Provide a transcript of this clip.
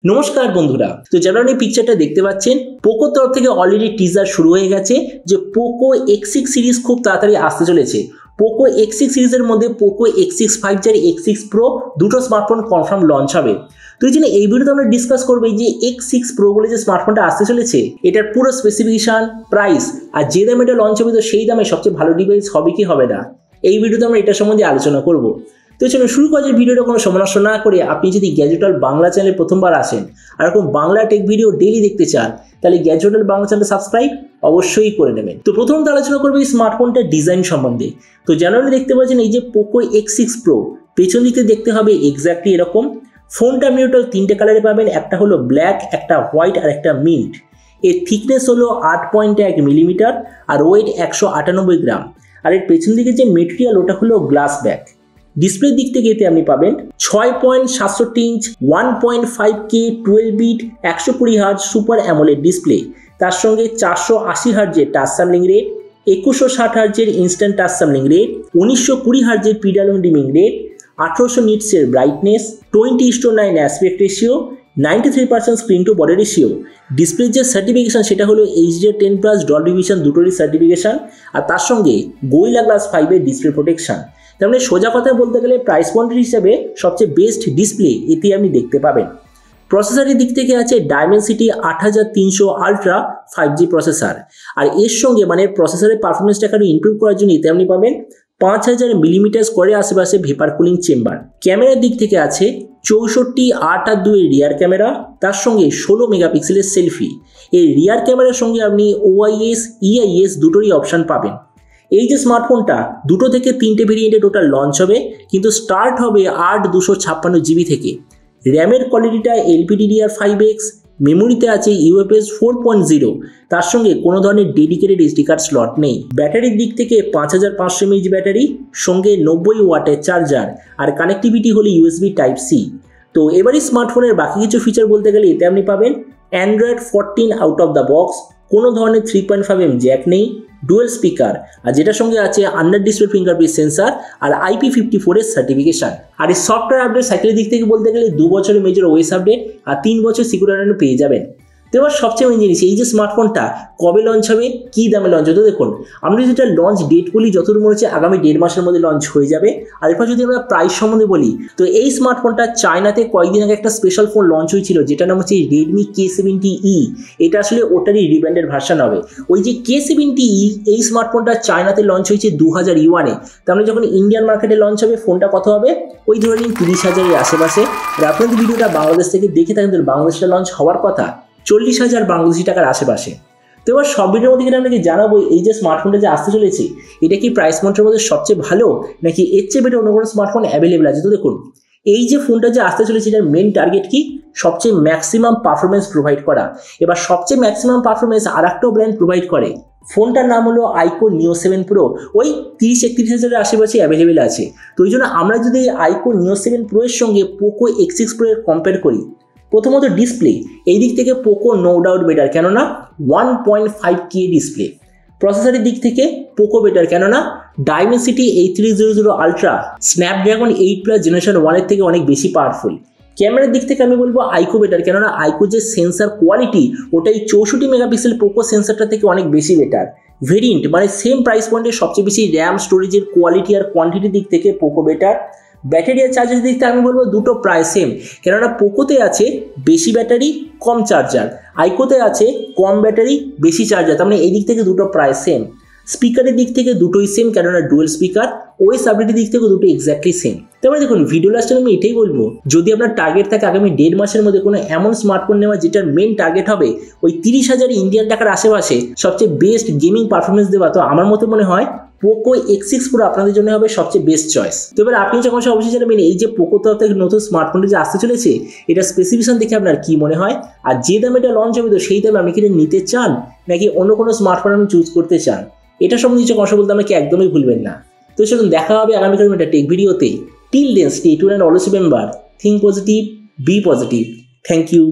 নমস্কার বন্ধুরা, তো যারা এই পিকচারটা দেখতে পাচ্ছেন, পোকোর তরফ থেকে অলরেডি টিজার শুরু হয়ে গেছে যে পোকো X6 সিরিজ খুব তাড়াতাড়ি আসতে চলেছে। পোকো X6 সিরিজের মধ্যে পোকো X6 5G আর X6 Pro দুটো স্মার্টফোন কনফার্ম লঞ্চ হবে। তো এই জন্য এই ভিডিওতে আমরা ডিসকাস করবো যে X6 Pro বলে যে স্মার্টফোনটা আসতে চলেছে, এটার পুরো স্পেসিফিকেশন, প্রাইস আর যে দামে এটা লঞ্চ হবে তো সেই দামে সবচেয়ে ভালো ডিভাইস হবে কি হবে না, এই ভিডিওতে আমরা এটা সম্বন্ধে আলোচনা করব। তো চলুন শুরু করা যায় ভিডিওটা কোনো সময় নষ্ট না করে। আপনি যদি গ্যাজেটল বাংলা চ্যানেলে প্রথমবার আসেন আর এরকম বাংলা টেক ভিডিও ডেইলি দেখতে চান, তাহলে গ্যাজেটল বাংলা চ্যানেলটা সাবস্ক্রাইব অবশ্যই করে নেবেন। তো প্রথমত আলোচনা করবো এই স্মার্টফোনটার ডিজাইন সম্বন্ধে। তো জেনারেলি দেখতে পাচ্ছেন এই যে পোকো X6 Pro, পেছন দিকে দেখতে হবে এক্স্যাক্টলি এরকম। ফোনটা আপনি টোটাল তিনটে কালারে পাবেন, একটা হলো ব্ল্যাক, একটা হোয়াইট আর একটা মিন্ট। এর থিকনেস হলো 8.1 মিলিমিটার আর ওয়েট 198 গ্রাম। আর এর পেছন দিকে যে মেটেরিয়াল ওটা হলো গ্লাস ব্যাক। ডিসপ্লের দিক থেকে এতে আপনি পাবেন 6.67 inch 1.5K 12 bit 120 hertz super AMOLED display, তার সঙ্গে 480 হার্জের টাচ স্যাম্পলিং রেট, 2160 হার্জের ইনস্ট্যান্ট টাচ স্যাম্পলিং রেট, 1920 হার্জের পিডালন ডিমিং রেট, 1800 নিটসের brightness, 20:9 aspect ratio, 93% screen to body ratio. ডিসপ্লের যে সার্টিফিকেশন সেটা হলো HDR10+ ডলবি ভিশন দুটোরই সার্টিফিকেশন, আর তার সঙ্গে গোরিলা গ্লাস 5 ডিসপ্লে প্রোটেকশন। তার মানে সোজা কথা বলতে গেলে প্রাইস পয়েন্টের হিসাবে সবচেয়ে বেস্ট ডিসপ্লে এতে আপনি দেখতে পাবেন। প্রসেসরের দিক থেকে আছে ডায়মেনসিটি 8300 আলট্রা 5G প্রসেসর, আর এর সঙ্গে মানে প্রসেসরের পারফরমেন্সটাকে আরও ইমপ্রুভ করার জন্য এতে আপনি পাবেন 5000 মিলিমিটার স্কোয়ারে আশেপাশে ভেপার কুলিং চেম্বার। ক্যামেরার দিক থেকে আছে 64, 8 আর 2 রিয়ার ক্যামেরা, তার সঙ্গে 16 মেগাপিক্সেলের সেলফি। এই রিয়ার ক্যামেরার সঙ্গে আপনি OIS, EIS দুটোরই অপশান পাবেন। এই যে স্মার্টফোনটা দুটো থেকে তিনটে ভেরিয়েন্টে টোটাল লঞ্চ হবে, কিন্তু স্টার্ট হবে 8/256 থেকে। র্যামের কোয়ালিটিটা LPDDR5X, মেমোরিতে আছে UFS 4.0, তার সঙ্গে কোনো ধরনের ডেডিকেটেড SD কার্ড স্লট নেই। ব্যাটারির দিক থেকে 5500 mAh ব্যাটারি, সঙ্গে 90 ওয়াটের চার্জার, আর কানেক্টিভিটি হলো USB Type-C। তো এবারই স্মার্টফোনের বাকি কিছু ফিচার বলতে গেলে এতে আপনি পাবেন Android 14 out of the box, কোনো ধরনের 3.5mm জ্যাক নেই, ডুয়েল স্পিকার, আর যেটার সঙ্গে আছে আন্ডার ডিসপ্লে ফিঙ্গারপ্রিন্ট সেন্সার আর IP54 এর সার্টিফিকেশন। আর এই সফটওয়্যার আপডেট সাইকেলের দিক থেকে বলতে গেলে 2 বছরের মেজর OS আপডেট আর 3 বছর সিকিউরিটি পেয়ে যাবেন। তো এবার সবচেয়ে মেন জিনিস, এই যে স্মার্টফোনটা কবে লঞ্চ হবে, কী দামে লঞ্চ হবে। দেখুন, আমরা যেটা লঞ্চ ডেট বলি যতদূর মনে হচ্ছে আগামী 1.5 মাসের মধ্যে লঞ্চ হয়ে যাবে। আর এরপর যদি আমরা প্রাইস সম্বন্ধে বলি, তো এই স্মার্টফোনটা চায়নাতে কয়েকদিন আগে একটা স্পেশাল ফোন লঞ্চ হয়েছিল যেটার নাম হচ্ছে Redmi K70E। এটা আসলে ওটারই রিব্র্যান্ডেড ভার্সন হবে। ওই যে K70E, এই স্মার্টফোনটা চায়নাতে লঞ্চ হয়েছে 2000 ইউয়ানে। তাহলে যখন ইন্ডিয়ান মার্কেটে লঞ্চ হবে ফোনটা কত হবে, ওই ধরে নিন 30,000-এর আশেপাশে। আর আপনাদের ভিডিওটা বাংলাদেশ থেকে দেখে থাকেন, বাংলাদেশে লঞ্চ হওয়ার কথা 40,000 বাংলাদেশি টাকার আশেপাশে। তো এবার সব ভিডিওর মধ্যে কিন্তু আপনাকে জানাবো এই যে স্মার্টফোনটা যে আসতে চলেছে এটা কি প্রাইস পয়েন্টের মধ্যে সবচেয়ে ভালো, নাকি এর চেয়ে বেটার অন্য কোনো স্মার্টফোন অ্যাভেলেবেল আছে। তো দেখুন, এই যে ফোনটা যে আসতে চলেছে এটার মেন টার্গেট কি, সবচেয়ে ম্যাক্সিমাম পারফরমেন্স প্রোভাইড করা। এবার সবচেয়ে ম্যাক্সিমাম পারফরমেন্স আর একটা ব্র্যান্ড প্রোভাইড করে, ফোনটার নাম হলো iQOO Neo 7 Pro, ওই 30-31,000-এর আশেপাশে অ্যাভেলেবেল আছে। তো ওই জন্য আমরা যদি iQOO Neo 7 Pro এর সঙ্গে পোকো X6 Pro এর কম্পেয়ার করি, প্রথমত ডিসপ্লে এই দিক থেকে পোকো নো ডাউট বেটার, কেননা 1.5K ডিসপ্লে। প্রসেসরের দিক থেকে পোকো বেটার, কেননা ডায়মেনসিটি 8300 আলট্রা স্ন্যাপড্রাগন 8+ জেনারেশন 1 এর থেকে অনেক বেশি পাওয়ারফুল। ক্যামেরার দিক থেকে আমি বলবো iQOO বেটার, কেননা iQOO যে সেন্সার কোয়ালিটি ওটাই 64 মেগাপিক্সেল পোকো সেন্সারটা থেকে অনেক বেশি বেটার। ভেরিয়েন্ট মানে সেম প্রাইস পয়েন্টে সবচেয়ে বেশি র্যাম, স্টোরেজের কোয়ালিটি আর কোয়ান্টিটির দিক থেকে পোকো বেটার। ব্যাটারি আর চার্জের দিক থেকে আমি বলবো দুটো প্রায় সেম, কেননা পোকোতে আছে বেশি ব্যাটারি কম চার্জার, iQOOতে আছে কম ব্যাটারি বেশি চার্জার। তার মানে এই দিক থেকে দুটো প্রায় সেম। স্পিকারের দিক থেকে দুটোই সেম, কেননা ডুয়েল স্পিকার। OS আপডেটের দিক থেকে দুটো এক্স্যাক্টলি সেম। তারপরে দেখুন, ভিডিও লাস্টে আমি এটাই বলবো, যদি আপনার টার্গেট থাকে আগামী 1.5 মাসের মধ্যে কোনো এমন স্মার্টফোন নেওয়া যেটার মেন টার্গেট হবে ওই 30,000 ইন্ডিয়ান টাকার আশেপাশে সবচেয়ে বেস্ট গেমিং পারফরমেন্স দেওয়া, তো আমার মতে মনে হয় পোকো X6 Pro আপনাদের জন্য হবে সবচেয়ে বেস্ট চয়েস। তো এবার আপনি যখন অবশ্যই জানাবেন এই যে পোকো তরফ থেকে নতুন স্মার্টফোনটা যে আসতে চলেছে এটা স্পেসিফিকেশন দেখে আপনার কি মনে হয়, আর যে দামে এটা লঞ্চ হবে তো সেই দামে আপনি কি এটা নিতে চান, নাকি অন্য কোনো স্মার্টফোন আপনি চুজ করতে চান। এটা সম্বন্ধে কথা বলতে আমাকে একদমই ভুলবেন না। তো চলুন দেখা হবে আগামীকাল একটা টেক ভিডিওতে। Till then stay tuned and always remember, think positive, be positive. Thank you.